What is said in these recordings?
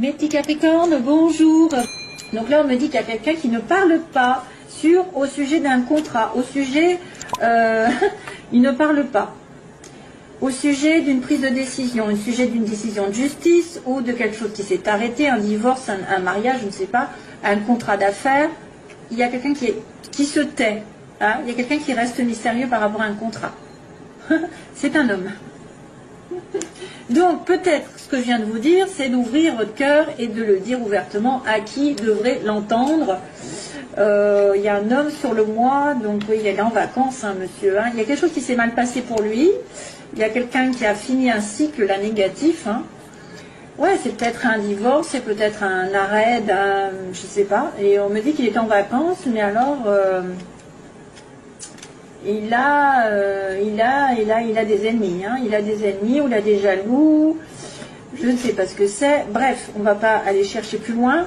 Mes petits Capricornes, bonjour. Donc là, on me dit qu'il y a quelqu'un qui ne parle pas au sujet d'un contrat, au sujet, il ne parle pas, au sujet d'une prise de décision, au sujet d'une décision de justice ou de quelque chose qui s'est arrêté, un divorce, un mariage, je ne sais pas, un contrat d'affaires. Il y a quelqu'un qui se tait, hein, il y a quelqu'un qui reste mystérieux par rapport à un contrat. C'est un homme. Donc peut-être ce que je viens de vous dire, c'est d'ouvrir votre cœur et de le dire ouvertement à qui devrait l'entendre. Il y a un homme sur le mois, donc oui, il est en vacances, hein, monsieur. Hein. Il y a quelque chose qui s'est mal passé pour lui. Il y a quelqu'un qui a fini un cycle là négatif. Hein. Ouais, c'est peut-être un divorce, c'est peut-être un arrêt, je sais pas. Et on me dit qu'il est en vacances, mais alors il a des ennemis. Hein. Il a des ennemis ou il a des jaloux. Je ne sais pas ce que c'est. Bref, on ne va pas aller chercher plus loin.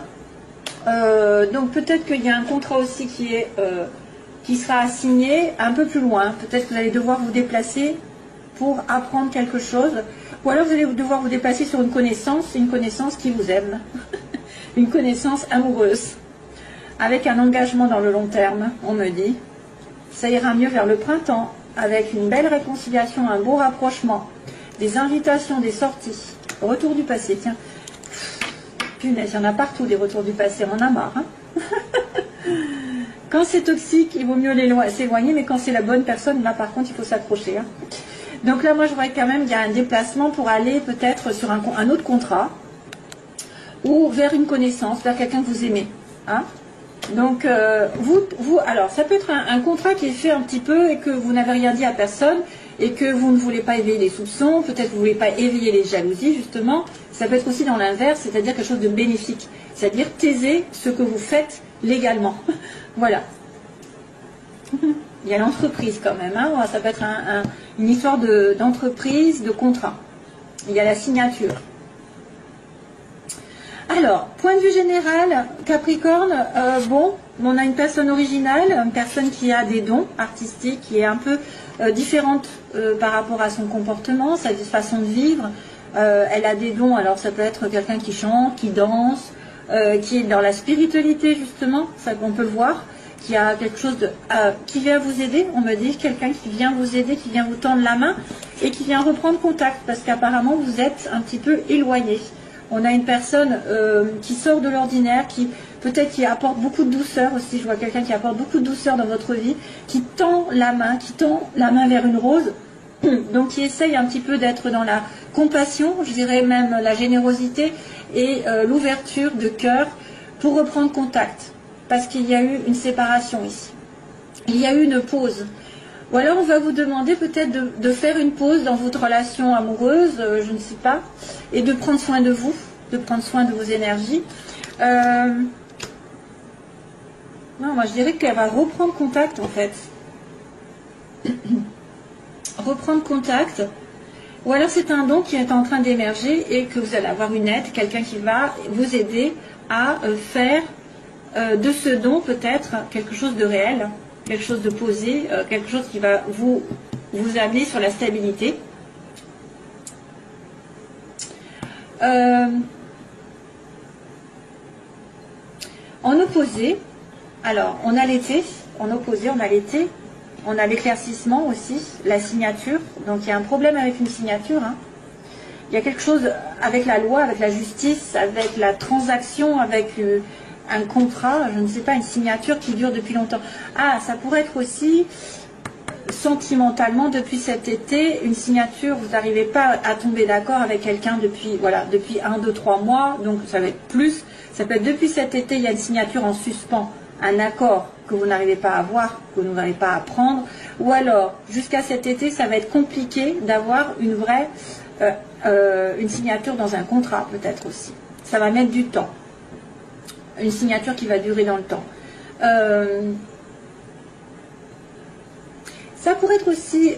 Donc peut-être qu'il y a un contrat aussi qui sera assigné un peu plus loin. Peut-être que vous allez devoir vous déplacer pour apprendre quelque chose. Ou alors vous allez devoir vous déplacer sur une connaissance qui vous aime. Une connaissance amoureuse. Avec un engagement dans le long terme, on me dit. Ça ira mieux vers le printemps, avec une belle réconciliation, un beau rapprochement, des invitations, des sorties. Retour du passé, tiens. Punaise, il y en a partout des retours du passé, on en a marre. Hein. Quand c'est toxique, il vaut mieux s'éloigner, mais quand c'est la bonne personne, là par contre, il faut s'accrocher. Hein. Donc là, moi, je voudrais quand même qu'il y a un déplacement pour aller peut-être sur un autre contrat, ou vers une connaissance, vers quelqu'un que vous aimez. Hein. Donc, alors, ça peut être un contrat qui est fait un petit peu et que vous n'avez rien dit à personne et que vous ne voulez pas éveiller les soupçons, peut-être que vous ne voulez pas éveiller les jalousies, justement. Ça peut être aussi dans l'inverse, c'est-à-dire quelque chose de bénéfique, c'est-à-dire taiser ce que vous faites légalement. Voilà. Il y a l'entreprise quand même, hein. Ça peut être une histoire d'entreprise, de contrat. Il y a la signature. Alors, point de vue général, Capricorne, bon, on a une personne originale, une personne qui a des dons artistiques, qui est un peu différente par rapport à son comportement, sa façon de vivre. Elle a des dons, alors ça peut être quelqu'un qui chante, qui danse, qui est dans la spiritualité justement, ça on peut le voir, qui a quelque chose qui vient vous aider, on me dit, quelqu'un qui vient vous aider, qui vient vous tendre la main et qui vient reprendre contact, parce qu'apparemment vous êtes un petit peu éloigné. On a une personne qui sort de l'ordinaire, qui peut-être qui apporte beaucoup de douceur aussi. Je vois quelqu'un qui apporte beaucoup de douceur dans votre vie, qui tend la main vers une rose. Donc qui essaye un petit peu d'être dans la compassion, je dirais même la générosité et l'ouverture de cœur pour reprendre contact. Parce qu'il y a eu une séparation ici. Il y a eu une pause. Ou alors on va vous demander peut-être de faire une pause dans votre relation amoureuse, je ne sais pas, et de prendre soin de vous, de prendre soin de vos énergies. Non, moi je dirais qu'elle va reprendre contact en fait. Reprendre contact. Ou alors c'est un don qui est en train d'émerger et que vous allez avoir une aide, quelqu'un qui va vous aider à faire de ce don peut-être quelque chose de réel. Quelque chose de posé, quelque chose qui va vous amener sur la stabilité. En opposé, alors on a l'été, en opposé on a l'été, on a l'éclaircissement aussi, la signature, donc il y a un problème avec une signature, hein. Il y a quelque chose avec la loi, avec la justice, avec la transaction, avec un contrat, je ne sais pas, une signature qui dure depuis longtemps. Ah, ça pourrait être aussi sentimentalement depuis cet été, une signature, vous n'arrivez pas à tomber d'accord avec quelqu'un depuis 1, 2, 3 mois, donc ça va être plus, ça peut être depuis cet été, il y a une signature en suspens, un accord que vous n'arrivez pas à avoir, que vous n'arrivez pas à prendre, ou alors jusqu'à cet été, ça va être compliqué d'avoir une vraie, une signature dans un contrat peut-être aussi. Ça va mettre du temps. Une signature qui va durer dans le temps. Ça pourrait être aussi,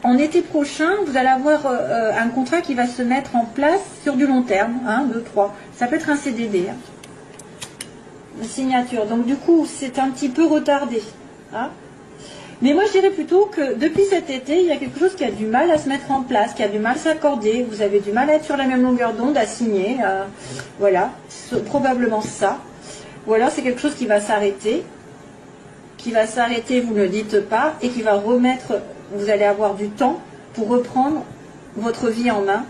en été prochain, vous allez avoir un contrat qui va se mettre en place sur du long terme, 1, 2, 3. Ça peut être un CDD. Hein. Une signature. Donc du coup, c'est un petit peu retardé. Hein. Mais moi, je dirais plutôt que depuis cet été, il y a quelque chose qui a du mal à se mettre en place, qui a du mal à s'accorder. Vous avez du mal à être sur la même longueur d'onde, à signer. Voilà, probablement ça. Ou alors, c'est quelque chose qui va s'arrêter. Qui va s'arrêter, vous ne le dites pas, et qui va remettre, vous allez avoir du temps pour reprendre votre vie en main,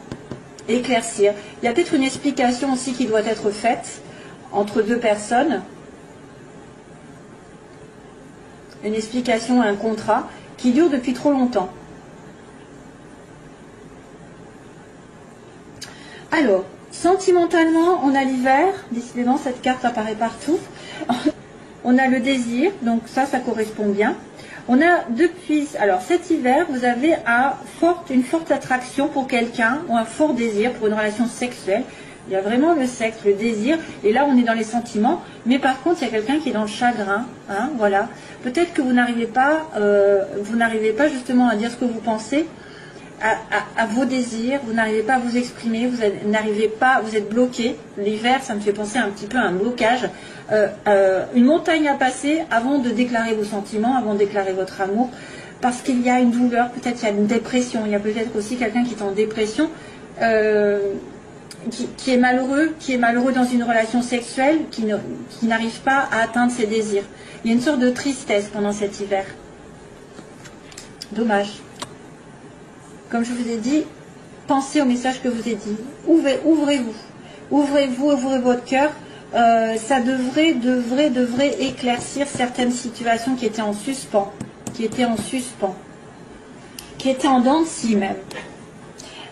éclaircir. Il y a peut-être une explication aussi qui doit être faite entre deux personnes. Une explication à un contrat qui dure depuis trop longtemps. Alors, sentimentalement, on a l'hiver. Décidément, cette carte apparaît partout. On a le désir, donc ça correspond bien. On a depuis, alors cet hiver, vous avez une forte attraction pour quelqu'un ou un fort désir pour une relation sexuelle. Il y a vraiment le sexe, le désir, et là on est dans les sentiments, mais par contre il y a quelqu'un qui est dans le chagrin, hein, voilà. Peut-être que vous n'arrivez pas justement à dire ce que vous pensez, à vos désirs, vous n'arrivez pas à vous exprimer, vous êtes bloqué. L'hiver, ça me fait penser un petit peu à un blocage, une montagne à passer avant de déclarer vos sentiments, avant de déclarer votre amour, parce qu'il y a une douleur, peut-être il y a une dépression, il y a peut-être aussi quelqu'un qui est en dépression, qui est malheureux dans une relation sexuelle, qui n'arrive pas à atteindre ses désirs. Il y a une sorte de tristesse pendant cet hiver. Dommage. Comme je vous ai dit, pensez au message que je vous ai dit. Ouvrez-vous. Ouvrez-vous, ouvrez votre cœur. Ça devrait éclaircir certaines situations qui étaient en suspens. Qui étaient en dents de scie même.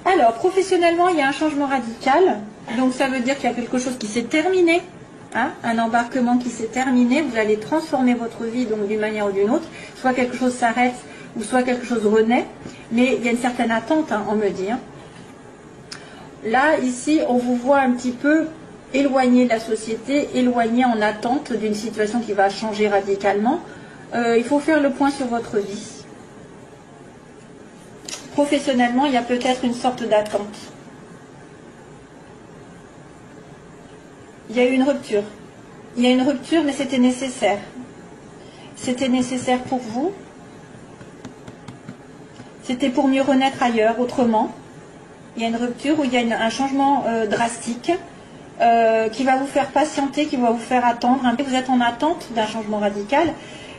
Alors, professionnellement, il y a un changement radical. Donc, ça veut dire qu'il y a quelque chose qui s'est terminé. Hein, un embarquement qui s'est terminé. Vous allez transformer votre vie donc d'une manière ou d'une autre. Soit quelque chose s'arrête, ou soit quelque chose renaît. Mais il y a une certaine attente, hein, on me dit. Hein. Là, ici, on vous voit un petit peu éloigné de la société, éloigné en attente d'une situation qui va changer radicalement. Il faut faire le point sur votre vie. Professionnellement, il y a peut-être une sorte d'attente. Il y a eu une rupture. Il y a une rupture, mais c'était nécessaire. C'était nécessaire pour vous. C'était pour mieux renaître ailleurs, autrement. Il y a une rupture où il y a un changement drastique qui va vous faire patienter, qui va vous faire attendre. Vous êtes en attente d'un changement radical.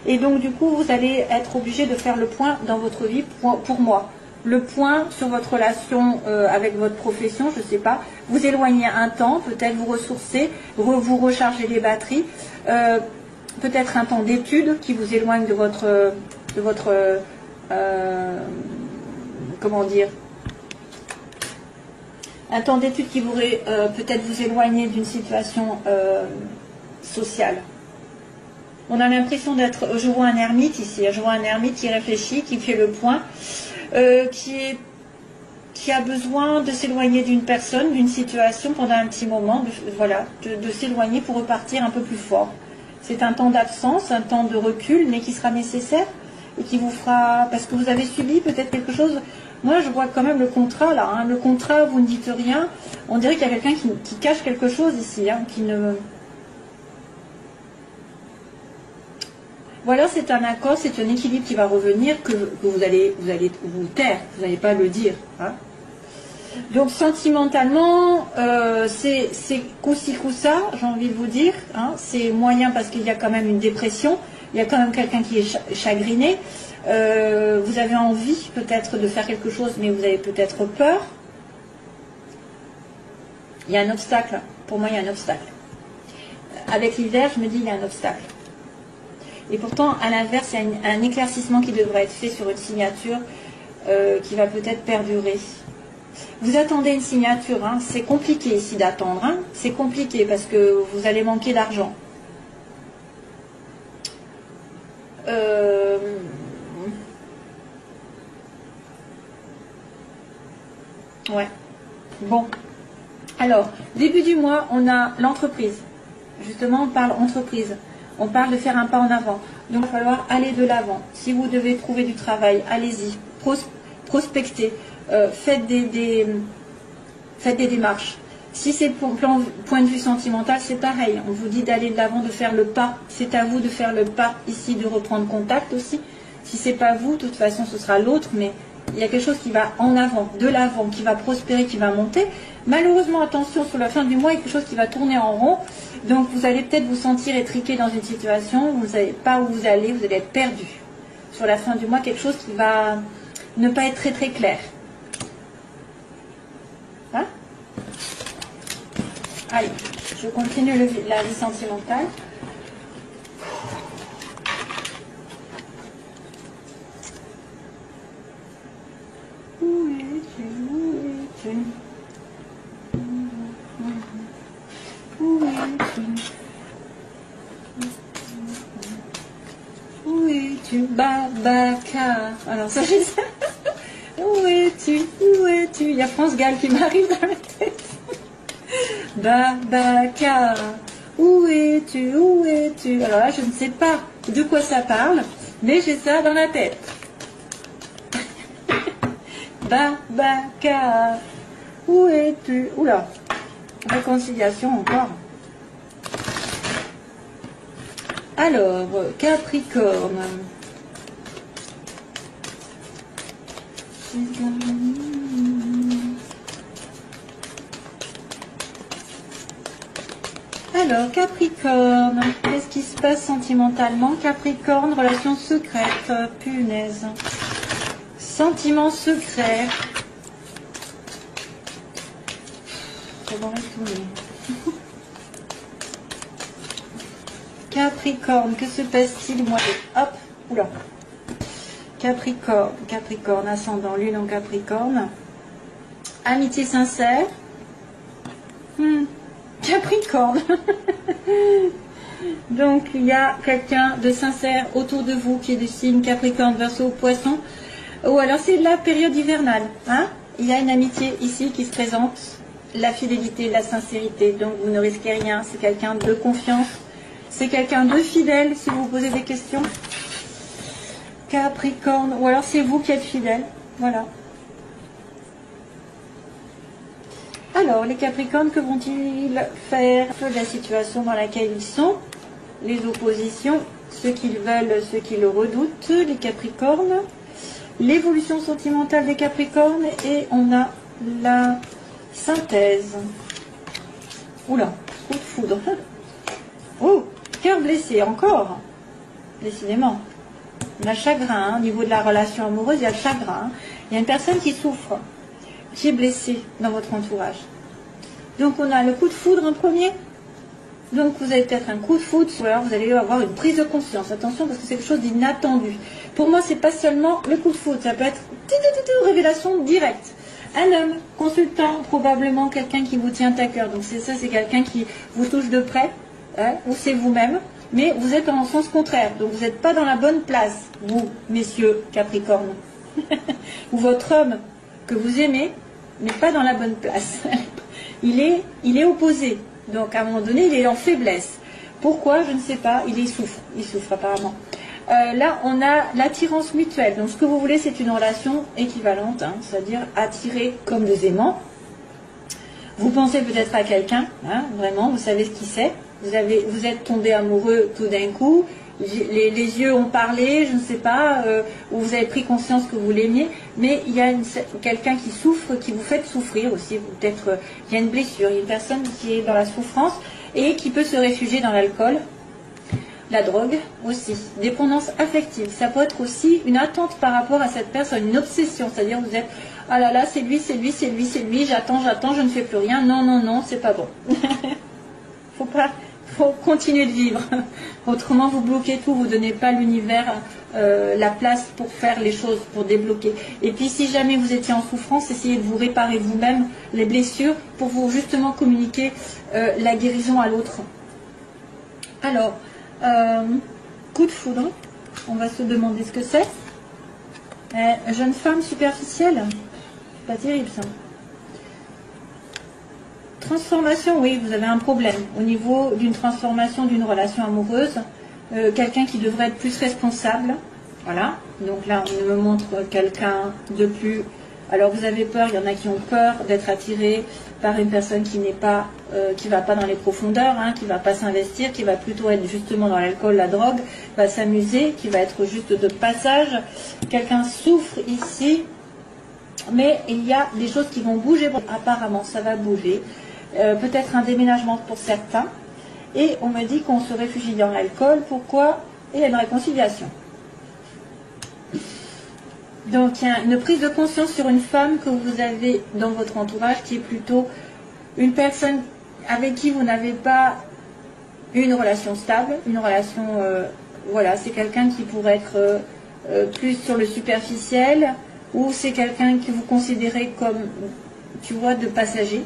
Et donc, du coup, vous allez être obligé de faire le point dans votre vie pour moi. Le point sur votre relation avec votre profession, je ne sais pas. Vous éloignez un temps, peut-être vous ressourcer, vous recharger les batteries. Peut-être un temps d'études qui vous éloigne de votre comment dire, un temps d'études qui pourrait peut-être vous éloigner d'une situation sociale. On a l'impression d'être, je vois un ermite ici, je vois un ermite qui réfléchit, qui fait le point, qui a besoin de s'éloigner d'une personne, d'une situation pendant un petit moment, de s'éloigner pour repartir un peu plus fort. C'est un temps d'absence, un temps de recul, mais qui sera nécessaire et qui vous fera, parce que vous avez subi peut-être quelque chose. Moi, je vois quand même le contrat là. Hein. Le contrat, vous ne dites rien. On dirait qu'il y a quelqu'un qui cache quelque chose ici, hein, qui ne. Voilà, c'est un accord, c'est un équilibre qui va revenir, que vous allez vous taire, vous n'allez pas le dire. Hein. Donc sentimentalement, c'est coup-ci coup-ça, j'ai envie de vous dire. Hein. C'est moyen parce qu'il y a quand même une dépression, il y a quand même quelqu'un qui est chagriné. Vous avez envie peut-être de faire quelque chose, mais vous avez peut-être peur. Il y a un obstacle, pour moi il y a un obstacle. Avec l'hiver, je me dis il y a un obstacle. Et pourtant, à l'inverse, il y a un éclaircissement qui devrait être fait sur une signature qui va peut-être perdurer. Vous attendez une signature, hein. C'est compliqué ici d'attendre. Hein. C'est compliqué parce que vous allez manquer d'argent. Ouais. Bon. Alors, début du mois, on a l'entreprise. Justement, on parle entreprise. On parle de faire un pas en avant. Donc, il va falloir aller de l'avant. Si vous devez trouver du travail, allez-y. Prospectez. Faites des démarches. Si c'est point de vue sentimental, c'est pareil. On vous dit d'aller de l'avant, de faire le pas. C'est à vous de faire le pas ici, de reprendre contact aussi. Si c'est pas vous, de toute façon, ce sera l'autre, mais il y a quelque chose qui va en avant, de l'avant, qui va prospérer, qui va monter. Malheureusement, attention, sur la fin du mois, il y a quelque chose qui va tourner en rond. Donc, vous allez peut-être vous sentir étriqué dans une situation, vous ne savez pas où vous allez être perdu. Sur la fin du mois, quelque chose qui va ne pas être très très clair. Hein? Allez, je continue la vie sentimentale. Où es-tu? Où es-tu? Où es-tu? Où es-tu, Babacar? Alors ça, j'ai ça. Où es-tu? Où es-tu? Il y a France Gall qui m'arrive dans la tête. Babacar, où es-tu? Où es-tu? Alors là, je ne sais pas de quoi ça parle, mais j'ai ça dans la tête. Babacar, où es-tu? Oula, réconciliation encore. Alors, Capricorne. Alors, Capricorne, qu'est-ce qui se passe sentimentalement? Capricorne, relation secrète, punaise. Sentiment secret. Ça va retourner. Capricorne, que se passe-t-il? Moi, hop, oula. Capricorne, ascendant lune en Capricorne. Amitié sincère. Capricorne. Donc, il y a quelqu'un de sincère autour de vous qui est du signe Capricorne, Verseau, Poisson. Ou alors, c'est la période hivernale. Hein? Il y a une amitié ici qui se présente. La fidélité, la sincérité. Donc, vous ne risquez rien. C'est quelqu'un de confiance. C'est quelqu'un de fidèle, si vous vous posez des questions. Capricorne. Ou alors, c'est vous qui êtes fidèle. Voilà. Alors, les Capricornes, que vont-ils faire de la situation dans laquelle ils sont? Les oppositions, ce qu'ils veulent, ce qu'ils redoutent, les Capricornes. L'évolution sentimentale des Capricornes. Et on a la synthèse. Oula, coup de foudre. Oh, cœur blessé, encore. Décidément. On a chagrin, hein. Au niveau de la relation amoureuse, il y a le chagrin. Hein. Il y a une personne qui souffre, qui est blessée dans votre entourage. Donc on a le coup de foudre en premier. Donc vous avez peut-être un coup de foudre, ou alors vous allez avoir une prise de conscience. Attention, parce que c'est quelque chose d'inattendu. Pour moi, c'est pas seulement le coup de foudre, ça peut être révélation directe. Un homme, consultant, probablement quelqu'un qui vous tient à cœur. Donc c'est ça, c'est quelqu'un qui vous touche de près, hein, ou c'est vous-même, mais vous êtes en sens contraire. Donc vous n'êtes pas dans la bonne place, vous, messieurs Capricorne. Ou votre homme que vous aimez n'est pas dans la bonne place. Il est opposé. Donc à un moment donné, il est en faiblesse. Pourquoi? Je ne sais pas. Il souffre apparemment. Là, on a l'attirance mutuelle. Donc ce que vous voulez, c'est une relation équivalente, hein, c'est-à-dire attirée comme des aimants. Vous pensez peut-être à quelqu'un, hein, vraiment, vous savez ce qui c'est. Vous êtes tombé amoureux tout d'un coup. Les yeux ont parlé, je ne sais pas, ou vous avez pris conscience que vous l'aimiez, mais il y a quelqu'un qui souffre, qui vous fait souffrir aussi. Peut-être il y a une blessure, il y a une personne qui est dans la souffrance et qui peut se réfugier dans l'alcool, la drogue aussi. Dépendance affective, ça peut être aussi une attente par rapport à cette personne, une obsession, c'est-à-dire vous êtes ah là là, c'est lui, j'attends, je ne fais plus rien, non, c'est pas bon. Faut continuer de vivre. Autrement, vous bloquez tout, vous ne donnez pas à l'univers la place pour faire les choses, pour débloquer. Et puis, si jamais vous étiez en souffrance, essayez de vous réparer vous-même les blessures pour vous justement communiquer la guérison à l'autre. Alors, coup de foudre, on va se demander ce que c'est. Jeune femme superficielle, pas terrible ça. Transformation, oui, vous avez un problème au niveau d'une transformation d'une relation amoureuse. Quelqu'un qui devrait être plus responsable. Voilà. Donc là, on me montre quelqu'un de plus Alors vous avez peur, il y en a qui ont peur d'être attirés par une personne qui n'est pas, qui va pas dans les profondeurs, hein, qui va pas s'investir, qui va plutôt être justement dans l'alcool, la drogue, va s'amuser, qui va être juste de passage. Quelqu'un souffre ici, mais il y a des choses qui vont bouger. Apparemment, ça va bouger. Peut-être un déménagement pour certains. Et on me dit qu'on se réfugie dans l'alcool. Pourquoi? Et il y a une réconciliation. Donc, il y a une prise de conscience sur une femme que vous avez dans votre entourage qui est plutôt une personne avec qui vous n'avez pas une relation stable, une relation, voilà, c'est quelqu'un qui pourrait être plus sur le superficiel, ou c'est quelqu'un que vous considérez comme, tu vois, de passager,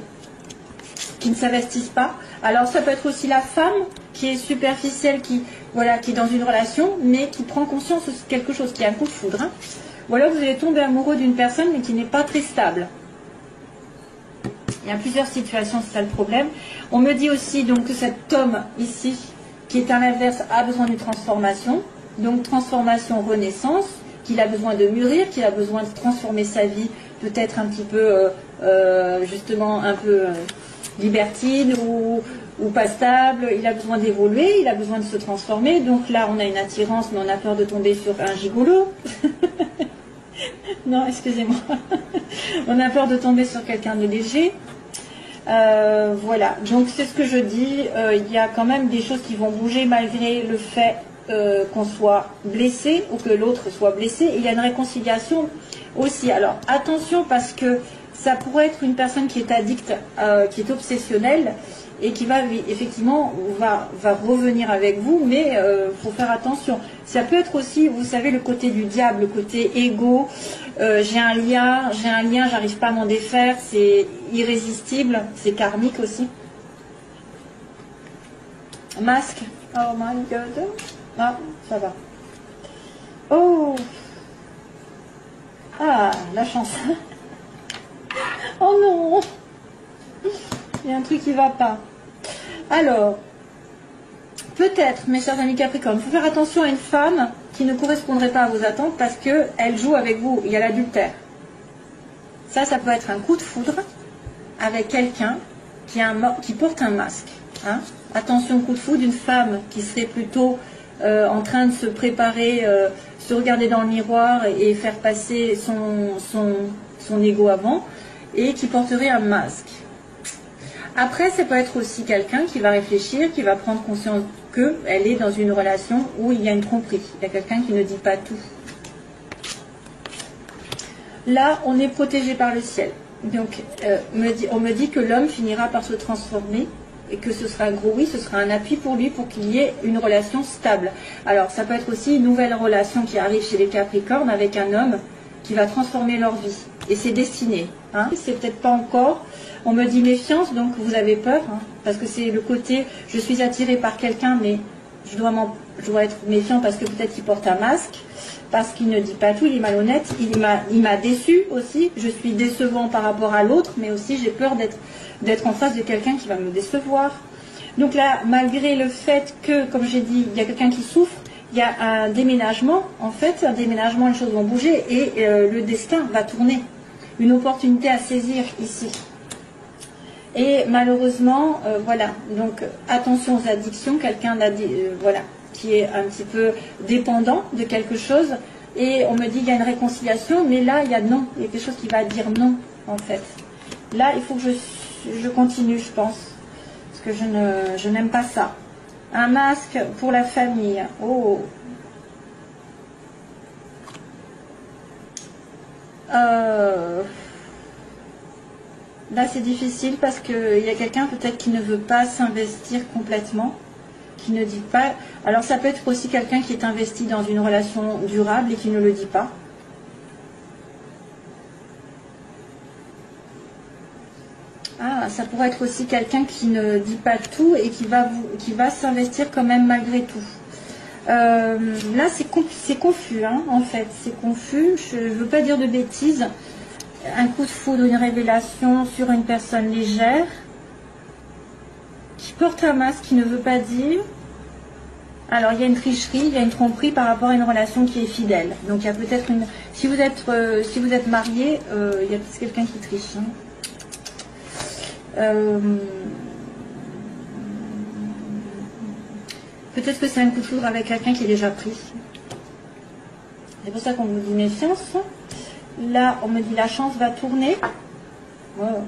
qui ne s'investissent pas. Alors, ça peut être aussi la femme qui est superficielle, qui, voilà, qui est dans une relation, mais qui prend conscience de quelque chose, qui a un coup de foudre, hein. Ou alors vous allez tomber amoureux d'une personne mais qui n'est pas très stable. Il y a plusieurs situations, c'est ça le problème. On me dit aussi donc que cet homme ici, qui est à l'inverse, a besoin d'une transformation. Donc transformation, renaissance, qu'il a besoin de mûrir, qu'il a besoin de transformer sa vie, peut-être un petit peu, justement, un peu libertine ou pas stable. Il a besoin d'évoluer, il a besoin de se transformer. Donc là, on a une attirance, mais on a peur de tomber sur un gigolo. Non, excusez-moi. On a peur de tomber sur quelqu'un de léger. Voilà, donc c'est ce que je dis. Il y a quand même des choses qui vont bouger malgré le fait qu'on soit blessé ou que l'autre soit blessé. Et il y a une réconciliation aussi. Alors attention, parce que ça pourrait être une personne qui est addicte, qui est obsessionnelle, et qui va effectivement va revenir avec vous, mais faut faire attention. Ça peut être aussi, vous savez, le côté du diable, le côté égo. J'ai un lien, j'arrive pas à m'en défaire, c'est irrésistible, c'est karmique aussi. Masque. Oh my god. Ah, ça va. Oh. Ah, la chance. Oh non. Il y a un truc qui va pas. Alors, peut-être, mes chers amis Capricorne, il faut faire attention à une femme qui ne correspondrait pas à vos attentes parce qu'elle joue avec vous. Il y a l'adultère. Ça peut être un coup de foudre avec quelqu'un qui porte un masque. Hein. Attention, coup de foudre d'une femme qui serait plutôt en train de se préparer, se regarder dans le miroir et faire passer son ego avant, et qui porterait un masque. Après, ça peut être aussi quelqu'un qui va réfléchir, qui va prendre conscience qu'elle est dans une relation où il y a une tromperie. Il y a quelqu'un qui ne dit pas tout. Là, on est protégé par le ciel. Donc, on me dit que l'homme finira par se transformer et que ce sera un gros oui, ce sera un appui pour lui pour qu'il y ait une relation stable. Alors, ça peut être aussi une nouvelle relation qui arrive chez les Capricornes avec un homme qui va transformer leur vie. Et c'est destiné. Hein. C'est peut-être pas encore. On me dit méfiance, donc vous avez peur, hein, parce que c'est le côté, je suis attirée par quelqu'un, mais je dois être méfiant parce que peut-être qu'il porte un masque, parce qu'il ne dit pas tout, il est malhonnête, il m'a déçu aussi, je suis décevant par rapport à l'autre, mais aussi j'ai peur d'être en face de quelqu'un qui va me décevoir. Donc là, malgré le fait que, comme j'ai dit, il y a quelqu'un qui souffre, il y a un déménagement, en fait, un déménagement, les choses vont bouger et le destin va tourner. Une opportunité à saisir ici. Et malheureusement, voilà, donc attention aux addictions, quelqu'un voilà, qui est un petit peu dépendant de quelque chose, et on me dit qu'il y a une réconciliation, mais là, il y a non, il y a quelque chose qui va dire non, en fait. Là, il faut que je continue, je pense, parce que je n'aime pas ça. Un masque pour la famille, oh. Là, c'est difficile parce qu'il y a quelqu'un peut-être qui ne veut pas s'investir complètement, qui ne dit pas. Alors, ça peut être aussi quelqu'un qui est investi dans une relation durable et qui ne le dit pas. Ah, ça pourrait être aussi quelqu'un qui ne dit pas tout et qui va s'investir quand même malgré tout. Là, c'est confus, hein, en fait. C'est confus. Je ne veux pas dire de bêtises. Un coup de foudre, une révélation sur une personne légère qui porte un masque, qui ne veut pas dire. Alors, il y a une tricherie, il y a une tromperie par rapport à une relation qui est fidèle. Donc, il y a peut-être une... Si vous êtes marié, il y a peut-être quelqu'un qui triche. Hein. Peut-être que c'est un coup de foudre avec quelqu'un qui est déjà pris. C'est pour ça qu'on vous dit méfiance. Là, on me dit la chance va tourner. Wow.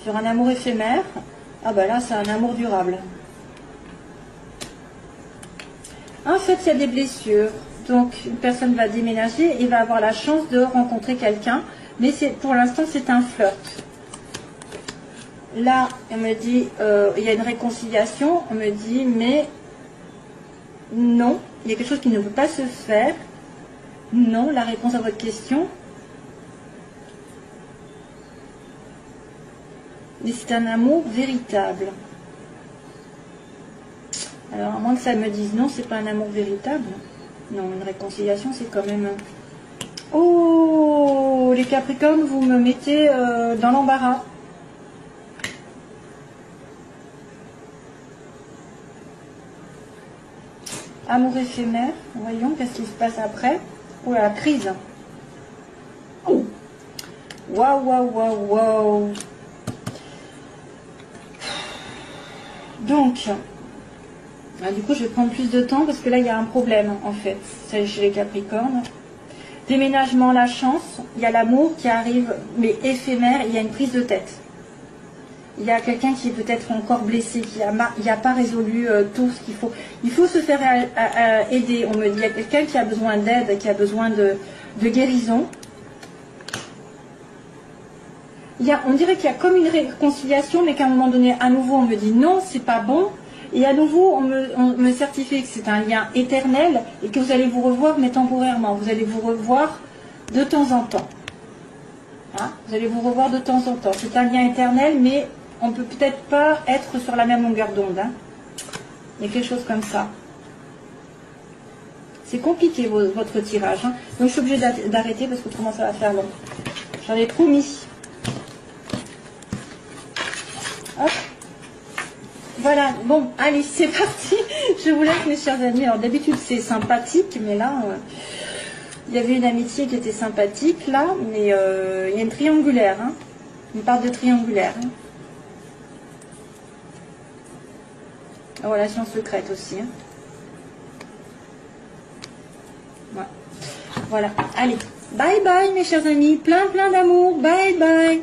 Sur un amour éphémère. Ah bah là, c'est un amour durable. En fait, il y a des blessures. Donc, une personne va déménager et va avoir la chance de rencontrer quelqu'un. Mais pour l'instant, c'est un flirt. Là, on me dit, il y a une réconciliation. On me dit, mais non, il y a quelque chose qui ne peut pas se faire. Non, la réponse à votre question. Mais c'est un amour véritable. Alors, à moins que ça me dise non, c'est pas un amour véritable. Non, une réconciliation, c'est quand même... Oh, les Capricornes, vous me mettez dans l'embarras. Amour éphémère. Voyons, qu'est-ce qui se passe après. Oh, la crise. Oh. Waouh, waouh, waouh, waouh. Donc... du coup, je vais prendre plus de temps parce que là, il y a un problème, en fait, c'est chez les Capricornes. Déménagement, la chance, il y a l'amour qui arrive, mais éphémère, il y a une prise de tête. Il y a quelqu'un qui est peut-être encore blessé, qui n'a pas résolu tout ce qu'il faut. Il faut se faire aider. On me dit, il y a quelqu'un qui a besoin d'aide, qui a besoin de guérison. On dirait qu'il y a comme une réconciliation, mais qu'à un moment donné, à nouveau, on me dit non, c'est pas bon. Et à nouveau, on me certifie que c'est un lien éternel et que vous allez vous revoir, mais temporairement. Vous allez vous revoir de temps en temps. Hein, vous allez vous revoir de temps en temps. C'est un lien éternel, mais on ne peut peut-être pas être sur la même longueur d'onde. Hein. Il y a quelque chose comme ça. C'est compliqué votre tirage. Hein. Donc je suis obligée d'arrêter parce que autrement ça va faire long. J'en ai trop mis. Hop. Voilà, bon, allez, c'est parti. Je vous laisse, mes chers amis. Alors, d'habitude, c'est sympathique, mais là, il y avait une amitié qui était sympathique, là, mais il y a une triangulaire, hein. Une part de triangulaire. Hein. La relation secrète aussi. Hein. Voilà. Voilà, allez. Bye bye, mes chers amis. Plein d'amour. Bye bye.